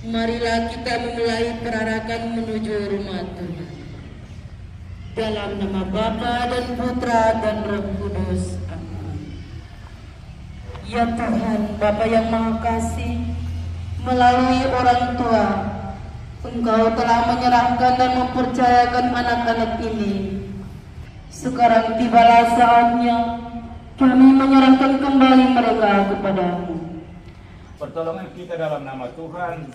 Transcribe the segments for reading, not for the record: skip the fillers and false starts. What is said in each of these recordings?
Marilah kita memulai perarakan menuju rumah Tuhan. Dalam nama Bapa dan Putra dan Roh Kudus. Amin. Ya Tuhan, Bapa yang Maha Kasih, melalui orang tua, Engkau telah menyerahkan dan mempercayakan anak-anak ini. Sekarang tibalah saatnya kami menyerahkan kembali mereka kepadamu. Pertolongan kita dalam nama Tuhan.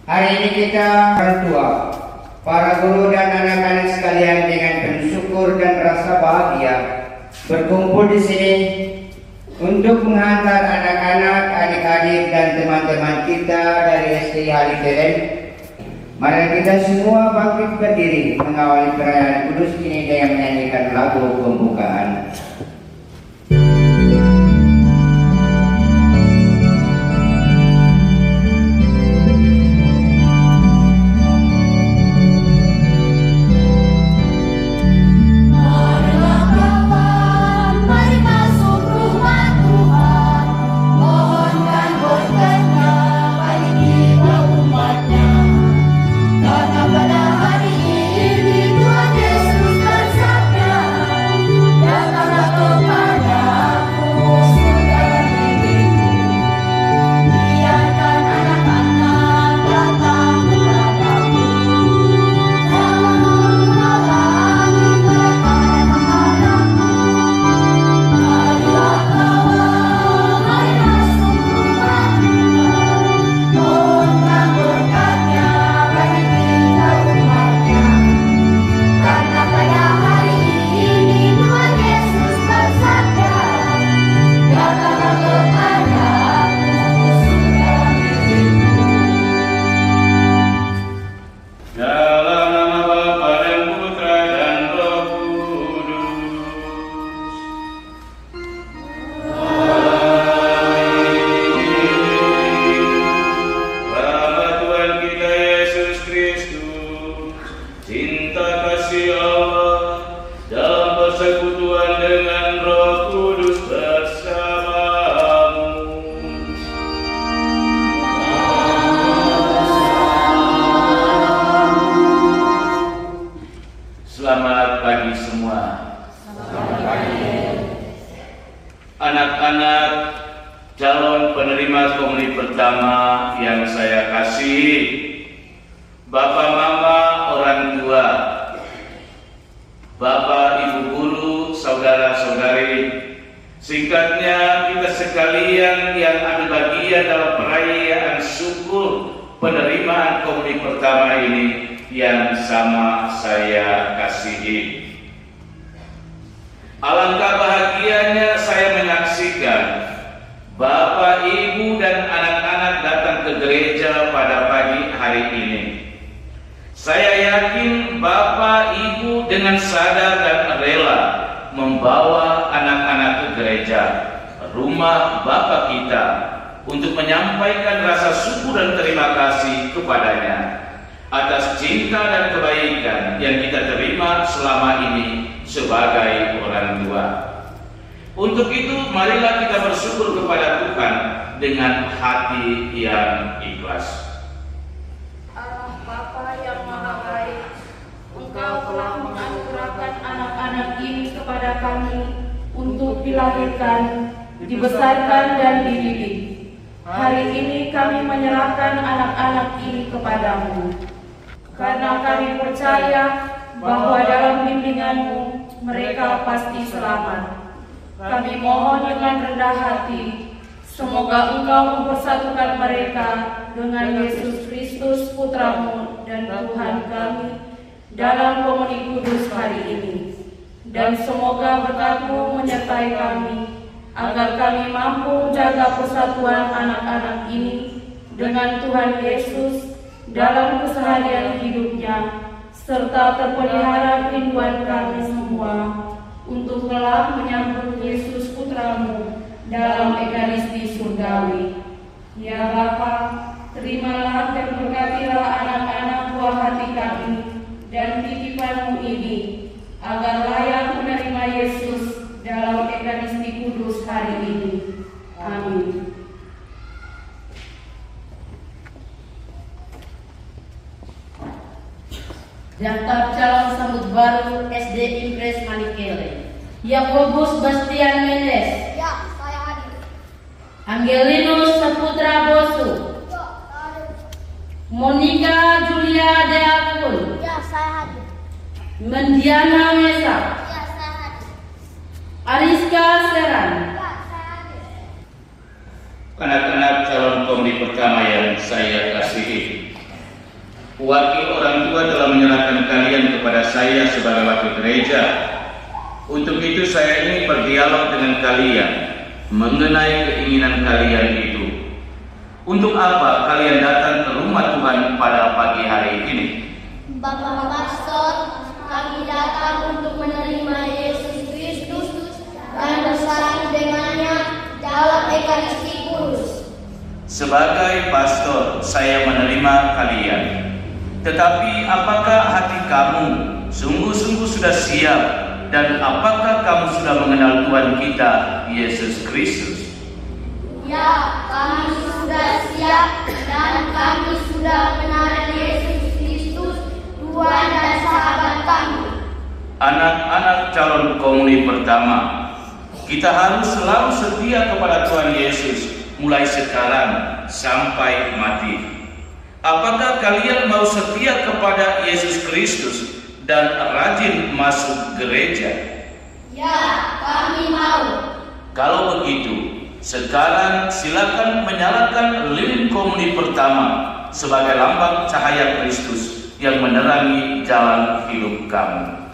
Hari ini kita orang tua, para guru dan anak-anak sekalian dengan penuh syukur dan rasa bahagia berkumpul di sini untuk menghantar anak-anak, adik-adik dan teman-teman kita dari SD Haliteren. Mari kita semua bangkit berdiri mengawali perayaan kudus ini dengan menyanyikan lagu pembukaan. Selamat pagi semua. Anak-anak calon penerima komuni pertama yang saya kasihi, Bapak Mama orang tua, Bapak Ibu guru, saudara-saudari, singkatnya kita sekalian yang ambil bagian dalam perayaan syukur penerimaan komuni pertama ini yang sama saya kasihi. Alangkah bahagianya saya menyaksikan Bapak, Ibu, dan anak-anak datang ke gereja pada pagi hari ini. Saya yakin Bapak, Ibu, pun dengan sadar dan rela membawa anak-anak ke gereja, rumah Bapa kita, untuk menyampaikan rasa syukur dan terima kasih kepadanya atas cinta dan kebaikan yang kita terima selama ini sebagai orang tua. Untuk itu, marilah kita bersyukur kepada Tuhan dengan hati yang ikhlas. Allah Bapa yang Maha Baik, Engkau telah menganugerahkan anak-anak ini kepada kami untuk dilahirkan, dibesarkan dan dididik. Hari ini kami menyerahkan anak-anak ini kepadamu, karena kami percaya bahwa dalam bimbingan-Mu mereka pasti selamat. Kami mohon dengan rendah hati, semoga Engkau mempersatukan mereka dengan Yesus Kristus Putra-Mu dan Tuhan kami dalam komuni kudus hari ini. Dan semoga berkat-Mu menyertai kami, agar kami mampu menjaga persatuan anak-anak ini dengan Tuhan Yesus dalam keseharian hidupnya, serta terpelihara kerinduan kami semua untuk kelak menyambut Yesus Putra-Mu dalam Ekaristi surgawi. Ya Bapa, terimalah dan berkatilah anak-anak buah hati kami dan titipan-Mu ini, agar layak menerima Yesus dalam Ekaristi kudus hari ini. Amin. Daftar calon sambut baru SD Impres Manikele. Yakobus Bastian Mendes. Ya, saya hadir. Angelinus Saputra Bosu. Ya, saya hadir. Monica Julia Deakun. Ya, saya hadir. Mendiana Mesa. Ya, saya hadir. Ariska Seran. Ya, saya hadir. Anak-anak calon komuni pertama yang saya kasihi, wakil orang tua telah menyerahkan kalian kepada saya sebagai wakil gereja. Untuk itu saya ingin berdialog dengan kalian mengenai keinginan kalian itu. Untuk apa kalian datang ke rumah Tuhan pada pagi hari ini? Bapak Pastor, kami datang untuk menerima Yesus Kristus dan bersatu dengannya dalam Ekaristi kudus. Sebagai pastor, saya menerima kalian. Tetapi apakah hati kamu sungguh-sungguh sudah siap, dan apakah kamu sudah mengenal Tuhan kita, Yesus Kristus? Ya, kami sudah siap dan kami sudah mengenal Yesus Kristus, Tuhan dan sahabat kami. Anak-anak calon komuni pertama, kita harus selalu setia kepada Tuhan Yesus mulai sekarang sampai mati. Apakah kalian mau setia kepada Yesus Kristus dan rajin masuk gereja? Ya, kami mau. Kalau begitu, sekarang silakan menyalakan lilin komuni pertama sebagai lambang cahaya Kristus yang menerangi jalan hidup kamu.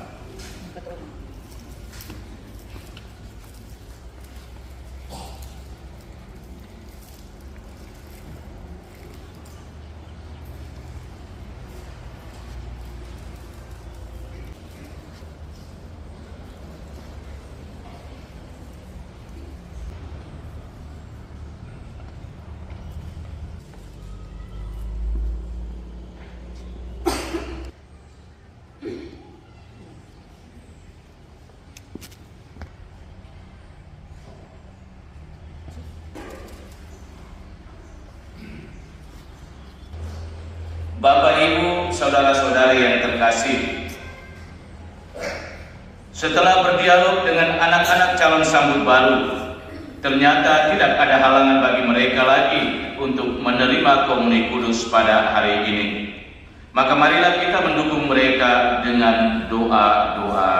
Bapak, Ibu, saudara-saudari yang terkasih, setelah berdialog dengan anak-anak calon sambut baru, ternyata tidak ada halangan bagi mereka lagi untuk menerima komuni kudus pada hari ini. Maka marilah kita mendukung mereka dengan doa-doa.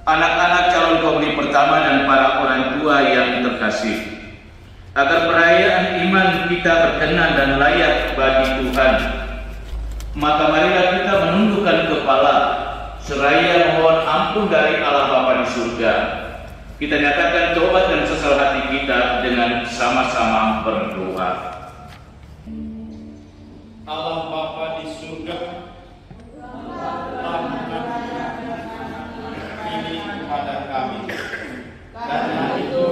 Anak-anak calon komuni pertama dan para orang tua yang terkasih, agar perayaan iman kita berkenan dan layak bagi Tuhan, maka marilah kita menundukkan kepala seraya mohon ampun dari Allah Bapa di surga. Kita nyatakan tobat dan sesal hati kita dengan sama-sama berdoa. Allah Bapa surga, ini kepada kami. Karena itu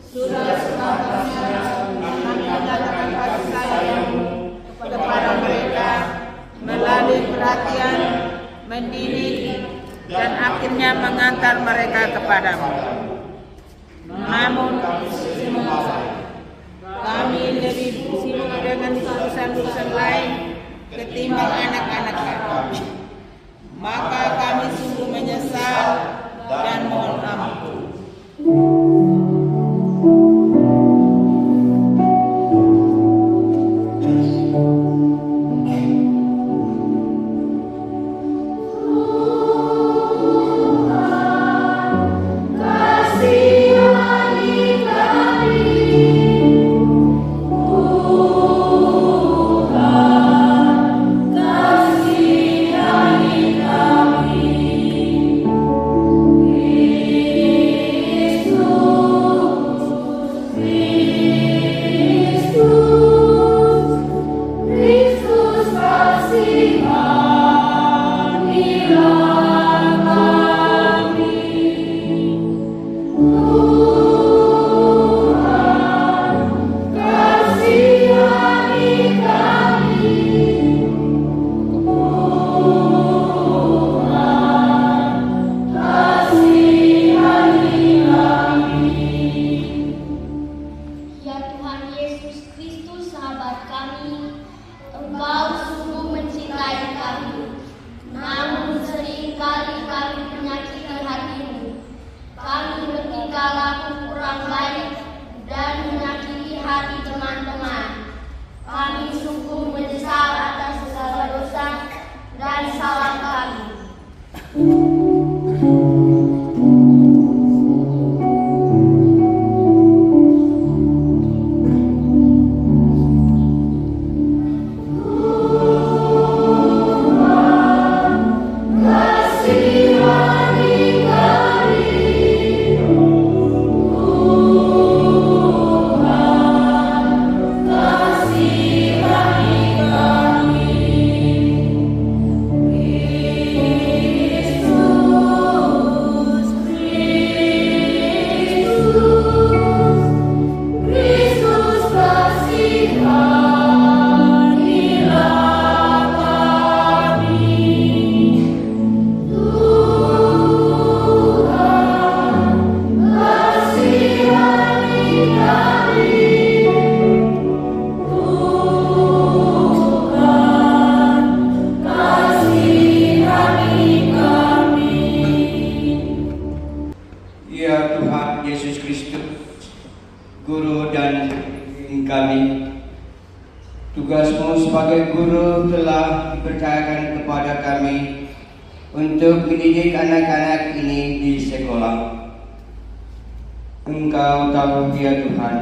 sudah sepantasnya kami menyatakan kasih sayang-Mu kepada mereka melalui perhatian, mendidik, dan akhirnya mengantar mereka kepadamu. Namun kami lebih sibuk dengan urusan-urusan lain ketimbang anak-anak kami. Maka kami sungguh menyesal dan mohon ampun. Tugasmu sebagai guru telah dipercayakan kepada kami untuk mendidik anak-anak ini di sekolah. Engkau tahu ya Tuhan,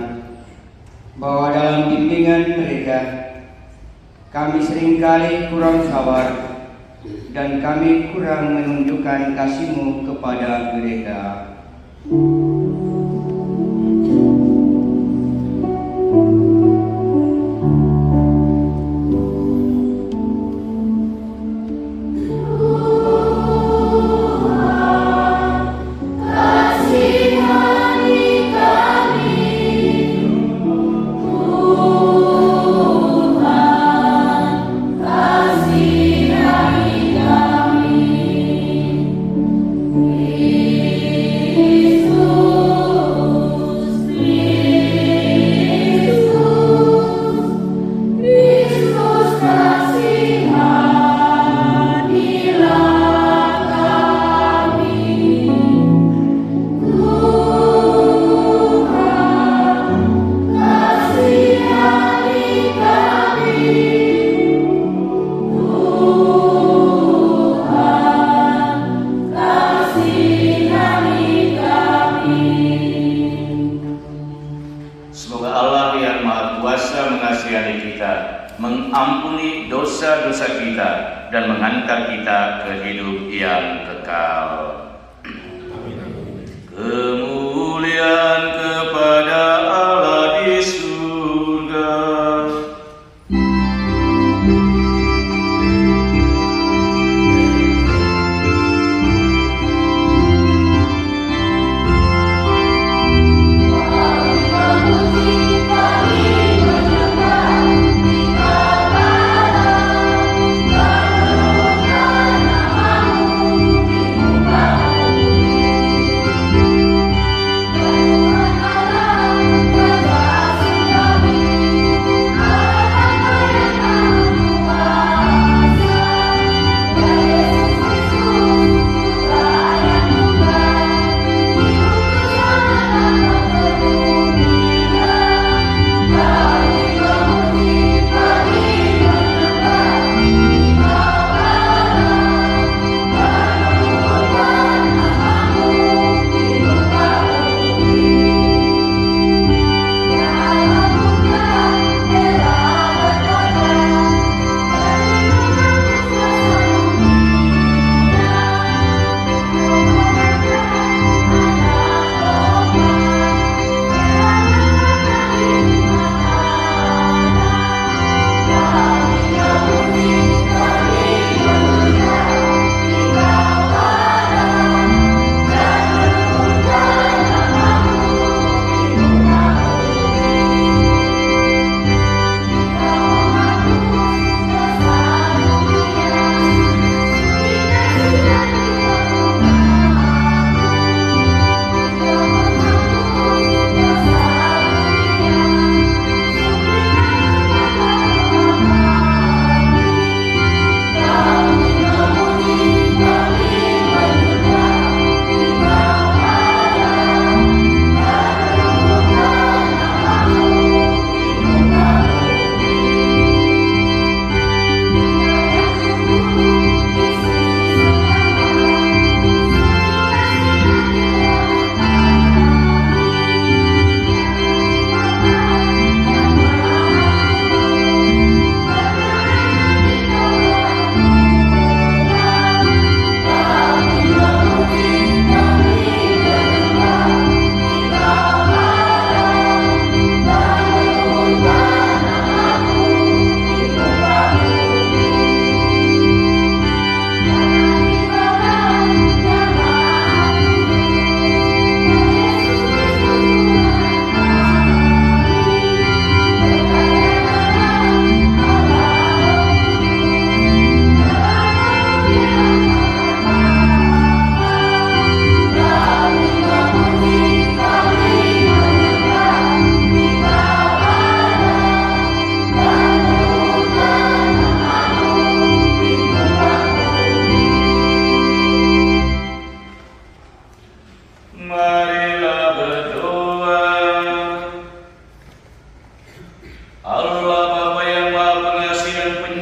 bahwa dalam bimbingan mereka kami seringkali kurang sabar dan kami kurang menunjukkan kasih-Mu kepada mereka. mengampuni dosa-dosa kita dan menghantar kita ke hidup yang kekal. Kemuliaan kepada Allah di surga.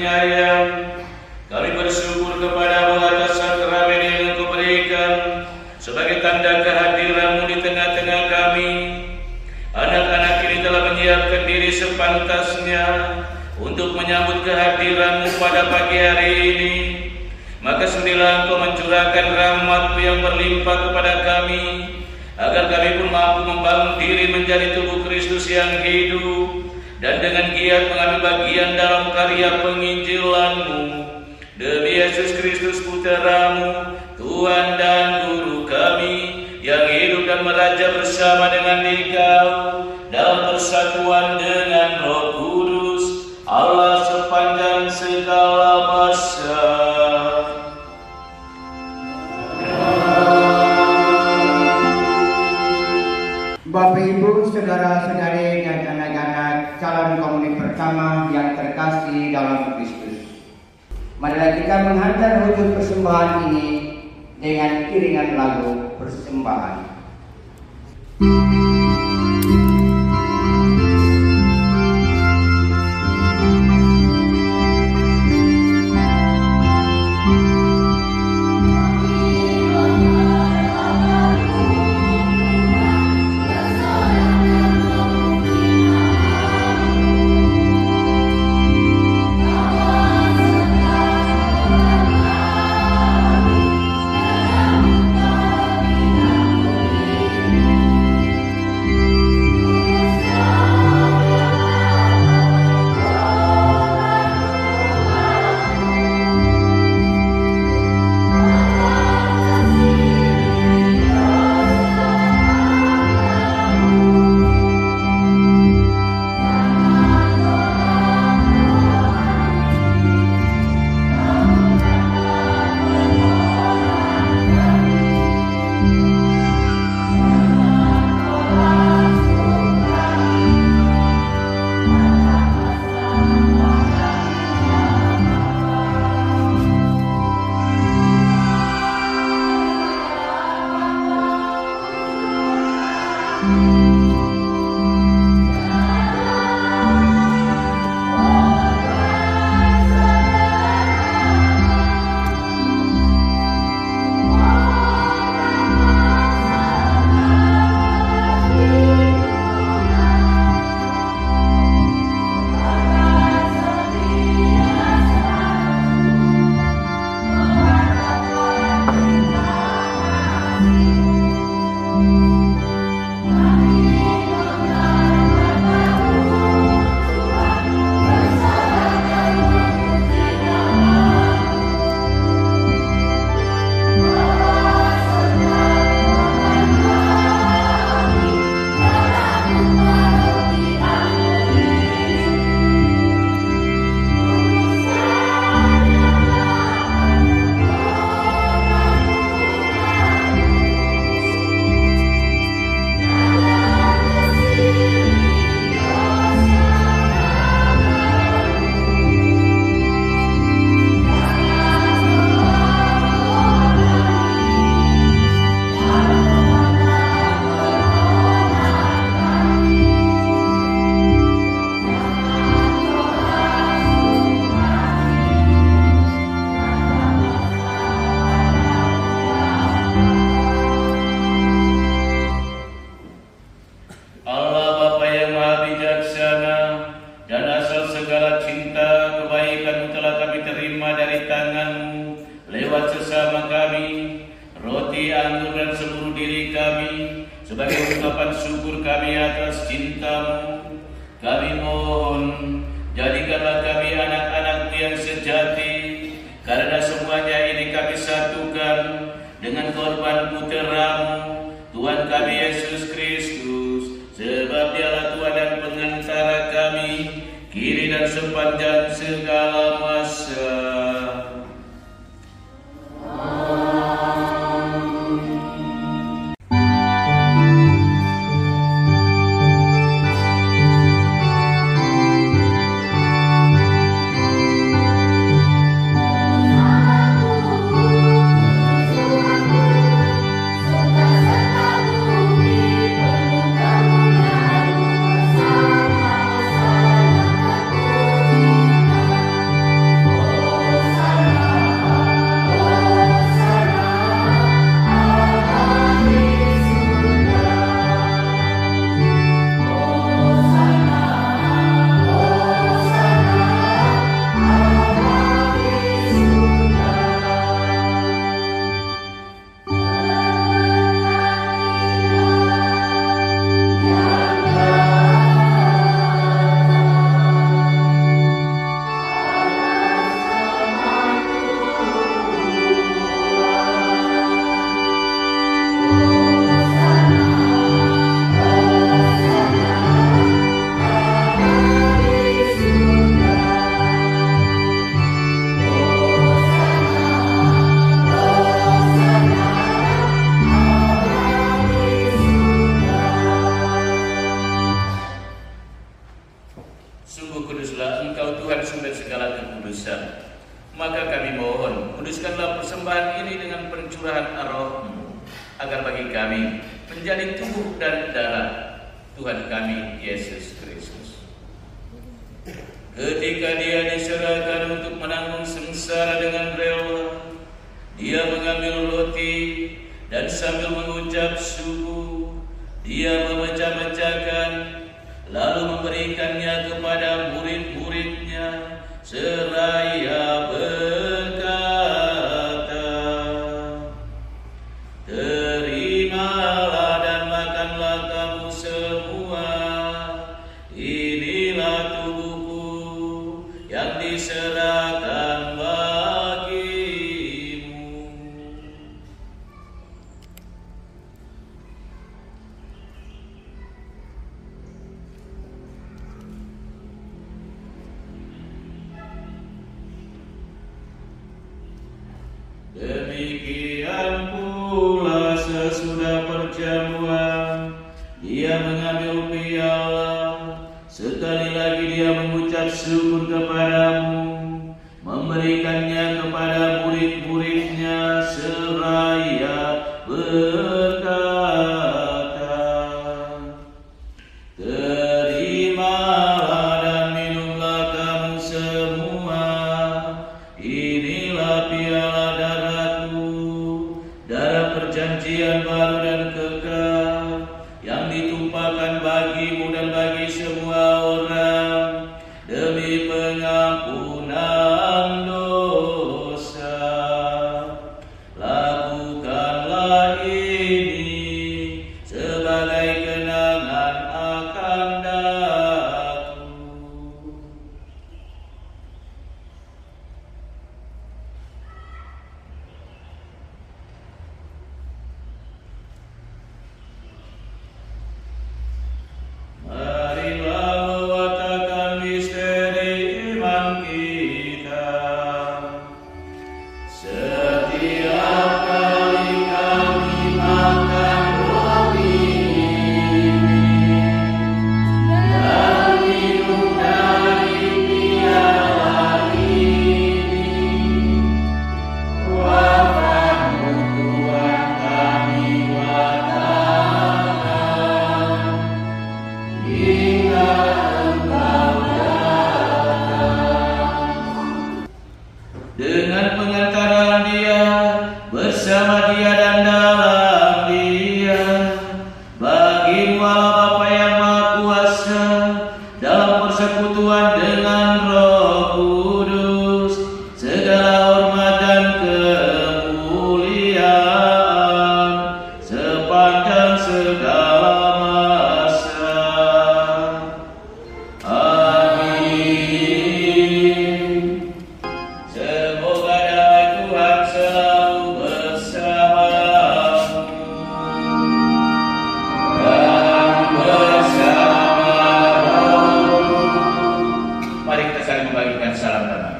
penyayang. Kami bersyukur kepadamu atas sakramen yang Engkau berikan sebagai tanda kehadiran-Mu di tengah-tengah kami. Anak-anak ini telah menyiapkan diri sepantasnya untuk menyambut kehadiran-Mu pada pagi hari ini. Maka sudilah Engkau mencurahkan rahmat-Mu yang berlimpah kepada kami, agar kami pun mampu membangun diri menjadi tubuh Kristus yang hidup, dan dengan giat mengambil bagian dalam karya penginjilan-Mu. Demi Yesus Kristus Putra-Mu, Tuhan dan Guru kami, yang hidup dan meraja bersama dengan Dikau dalam persatuan dengan Roh Kudus, Allah sepanjang segala masa. Bapak Ibu, saudara-saudari dan anak-anak calon komuni pertama yang terkasih dalam Kristus, marilah kita menghantar wujud persembahan ini dengan iringan lagu persembahan. kekudusan. Maka kami mohon, kuduskanlah persembahan ini dengan pencurahan Roh-Mu, agar bagi kami menjadi tubuh dan darah Tuhan kami Yesus Kristus. Ketika Dia diserahkan untuk menanggung sengsara dengan rela, Dia mengambil roti dan sambil mengucap syukur, Dia memecah-mecahkan, lalu memberikannya kepada murid-muridnya, seraya berkata, "Terimalah dan makanlah kamu semua, inilah tubuhku yang diserahkan bagimu." Demikian pula sesudah perjamuan, Dia mengambil piala, sekali lagi Dia mengucap syukur kepadamu, memberikannya kepada murid-muridnya, seraya berkata, "Terimalah dan minumlah kamu semua, inilah piala darah perjanjian baru dan kekal, yang ditumpahkan bagimu dan bagi semua orang demi pengampunan dosa. Lakukanlah ini sebagai kenangan akan Aku." Marilah mewatakan misteri iman kita. Setiap kali kami makan roti ini dan minum dari piala ini, wafat-Mu Tuhan kami watakan, hingga Engkau datang. Dengan pengantaran Dia, bersama Dia dan dalam Dia, bagi-Mu Allah Bapa yang Maha Kuasa, dalam persekutuan dengan Roh Kudus, segala hormat dan kemuliaan sepanjang segala masa. Amin. Semoga damai Tuhan selalu bersamamu dan bersama rohmu. Mari kita saling membagikan salam damai.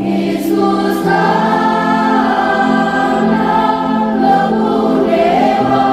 Yesus anak kebun dewa.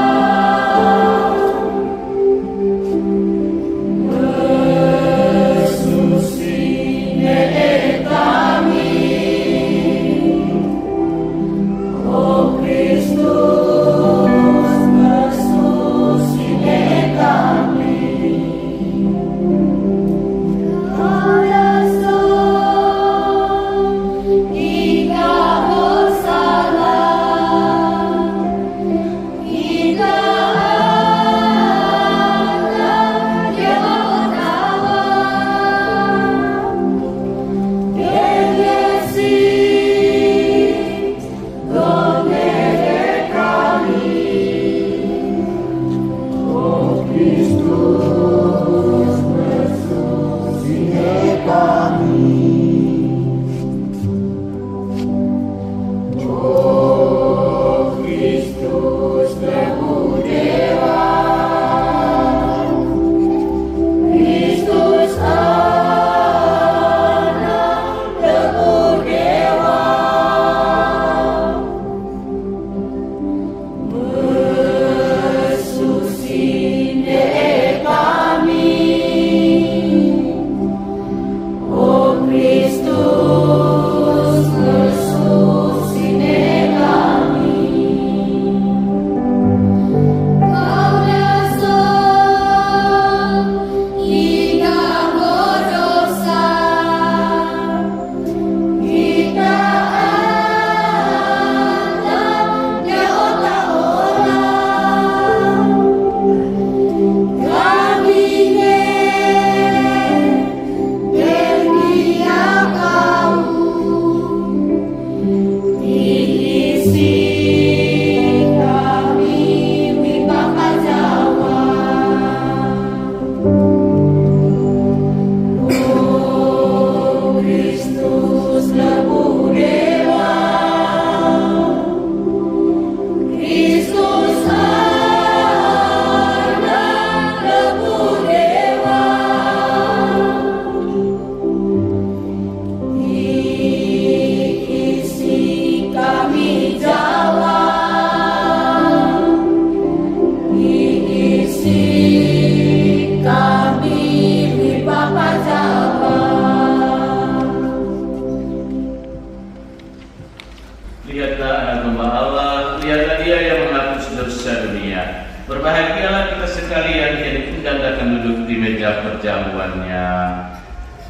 Berbahagialah kita sekalian yang ditinggalkan duduk di meja perjamuannya.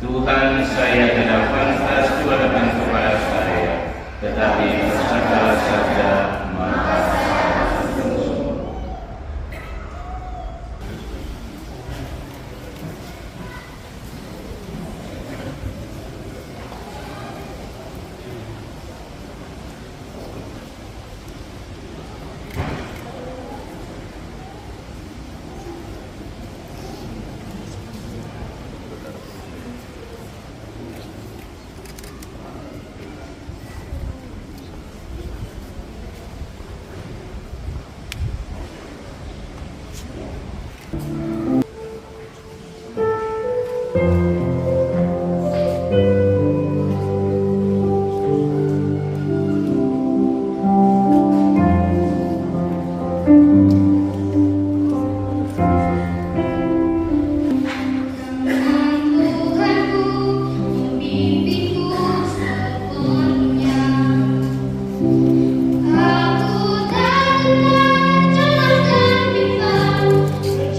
Tuhan, saya tidak pantas Tuhan kepada saya, tetapi berkatalah saja maka saya akan sembuh.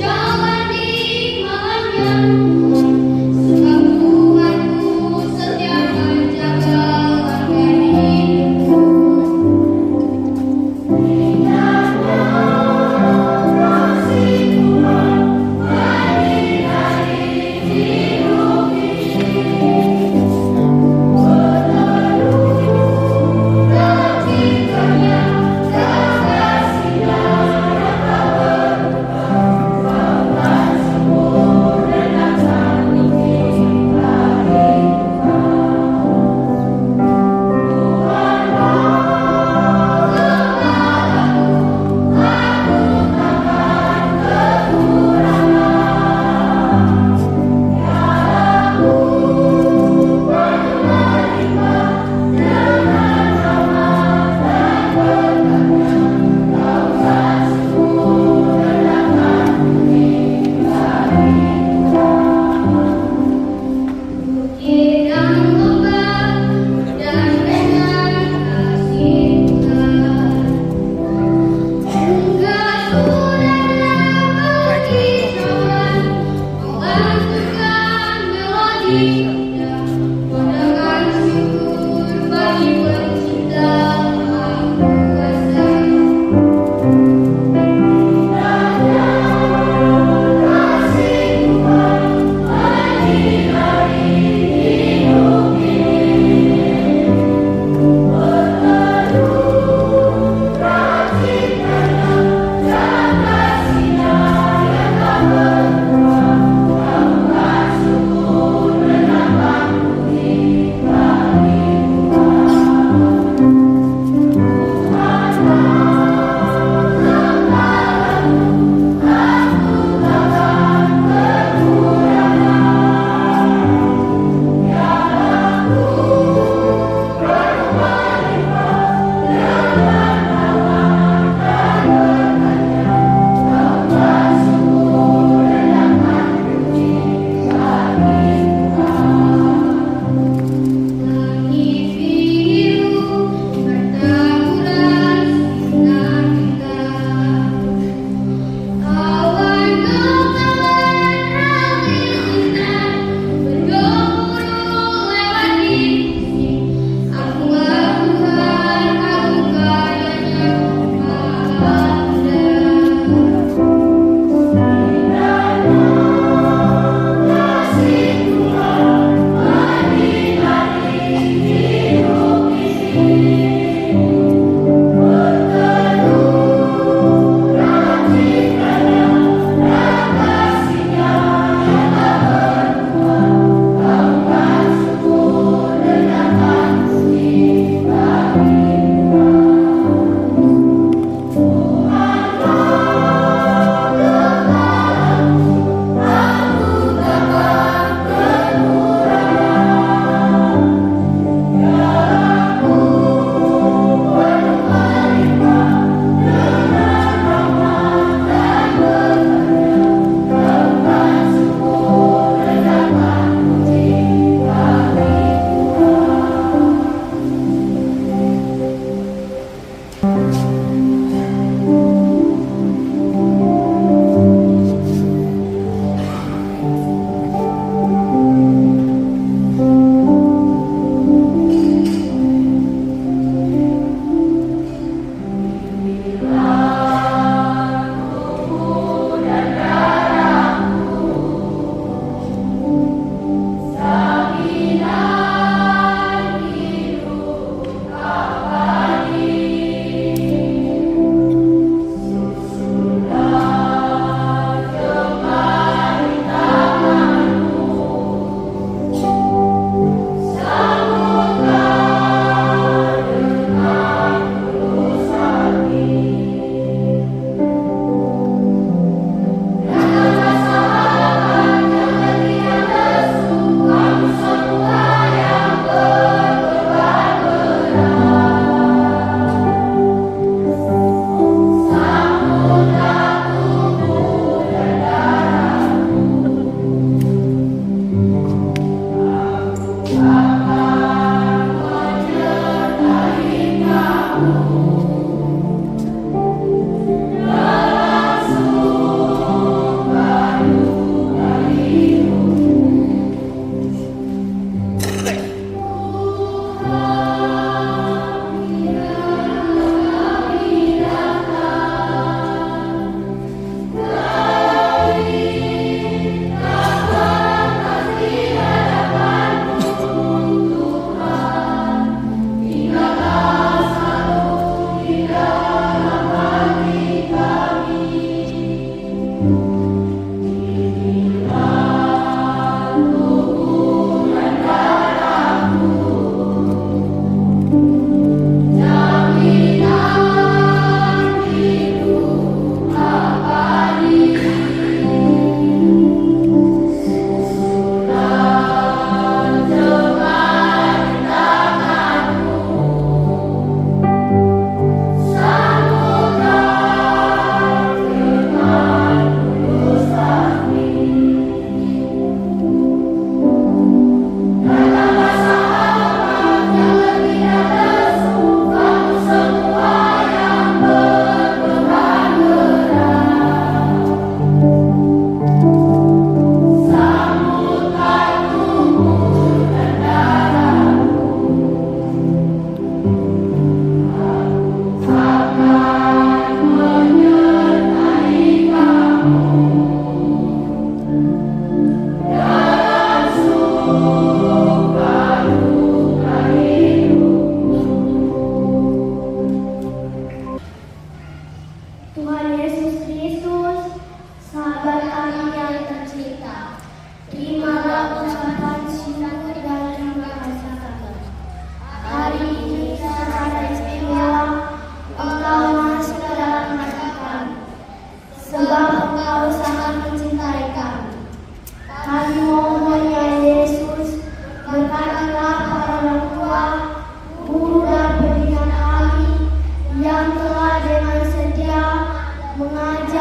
Jalan di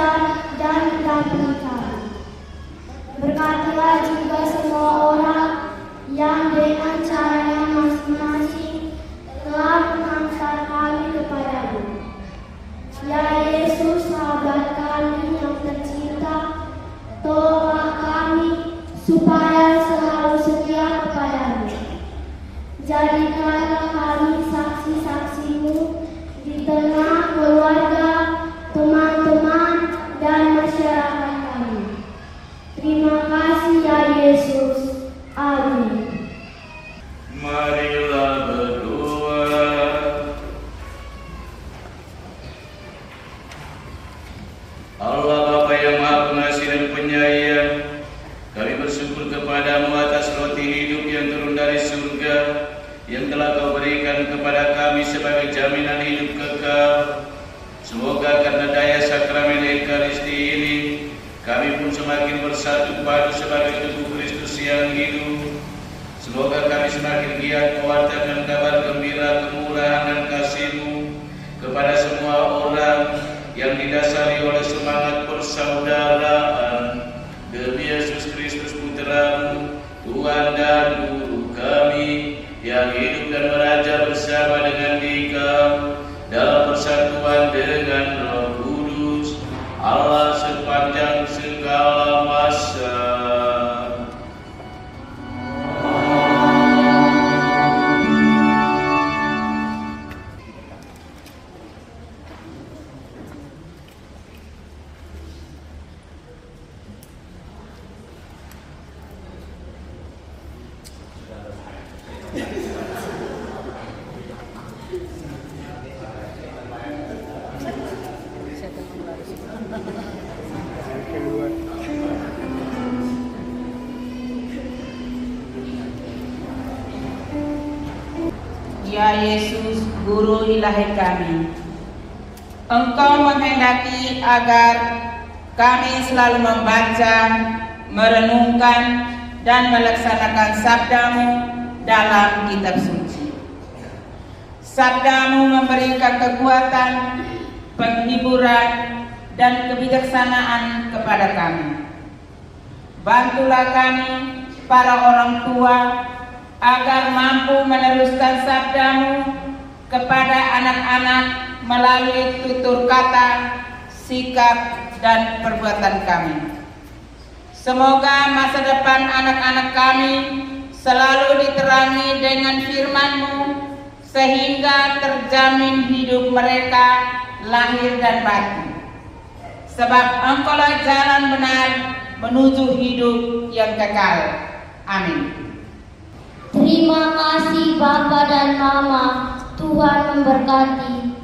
belajar dan mencari. Berkatilah juga semua orang yang dengan caranya masing-masing telah menghantar kami kepadamu. Ya Yesus, sahabat kami yang tercinta, tolonglah kami supaya selalu setia kepadamu. Jadikanlah kami saksi-saksi-Mu di tengah keluarga, teman-teman, dan masyarakat kami. Terima kasih ya Yesus. Amin. Marilah berdoa. Allah Bapa yang Maha Pengasih dan Penyayang, kami bersyukur kepadamu atas roti hidup yang turun dari surga, yang telah Kau berikan kepada kami sebagai jaminan hidup kekal. Semoga karena daya sakramen Ekaristi ini, kami pun semakin bersatu padu sebagai tubuh Kristus yang hidup. Semoga kami semakin giat mewartakan kabar gembira kemurahan dan kasih-Mu kepada semua orang yang didasari oleh semangat persaudaraan. Demi Yesus Kristus Putra-Mu, Tuhan dan Guru kami, yang hidup dan meraja bersama dengan Dikau dalam persatuan dengan Roh Kudus, Allah sepanjang segala masa. Ya Yesus, Guru ilahi kami, Engkau menghendaki agar kami selalu membaca, merenungkan, dan melaksanakan sabda-Mu dalam kitab suci. Sabda-Mu memberikan kekuatan, penghiburan, dan kebijaksanaan kepada kami. Bantulah kami, para orang tua, agar mampu meneruskan sabda-Mu kepada anak-anak melalui tutur kata, sikap, dan perbuatan kami. Semoga masa depan anak-anak kami selalu diterangi dengan firman-Mu, sehingga terjamin hidup mereka lahir dan batin. Sebab Engkaulah jalan benar menuju hidup yang kekal. Amin. Terima kasih Bapa dan Mama, Tuhan memberkati.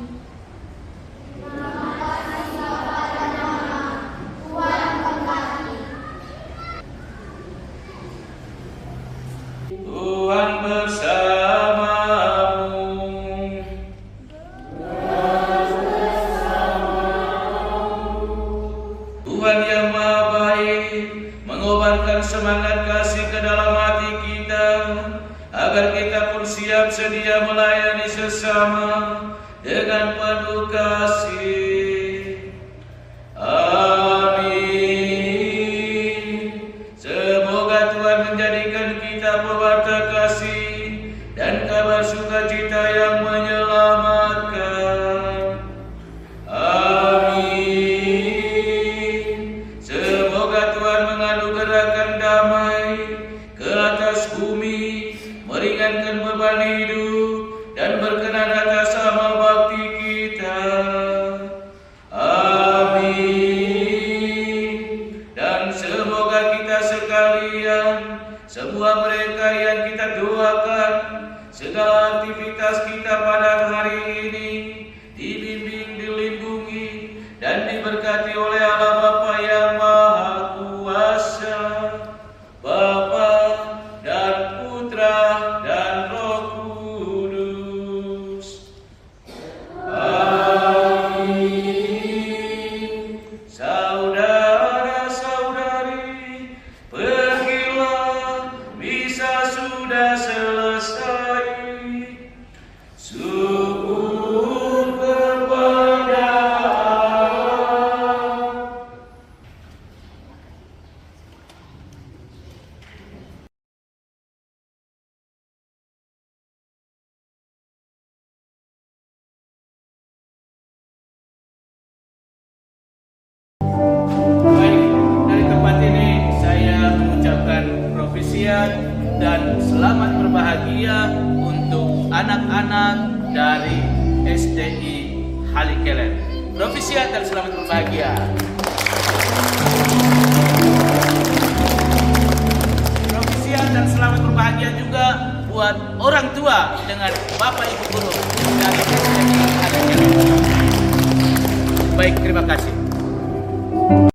Terima kasih Bapa dan Mama, Tuhan memberkati. Tuhan bersamamu. Tuhan yang Maha Baik mengobarkan semangat kasih ke dalam hati kita, agar kita pun siap sedia melayani sesama dengan penuh kasih. Amin. Semoga Tuhan menjadikan kita pewarta kasih dan kabar sukacita yang menyelamatkan. Amin. Semoga Tuhan menganugerahkan damai ke atas bumi, meringankan beban hidup, dan berkenan atas amal bakti kita. Amin. Dan semoga kita sekalian, semua mereka yang kita doakan, segala aktivitas kita pada hari ini dibimbing, dilindungi, dan diberkati oleh Allah Bapa yang Maha Kuasa, Bapa dan Putra dan Roh Kudus. Amin. Saudara-saudari, pergilah, misa sudah selesai. dan selamat berbahagia untuk anak-anak dari SDI Halikelen. Novisiat dan selamat berbahagia. Novisiat dan selamat berbahagia juga buat orang tua dengan Bapak Ibu guru dari SDI Halikelen. Baik, terima kasih.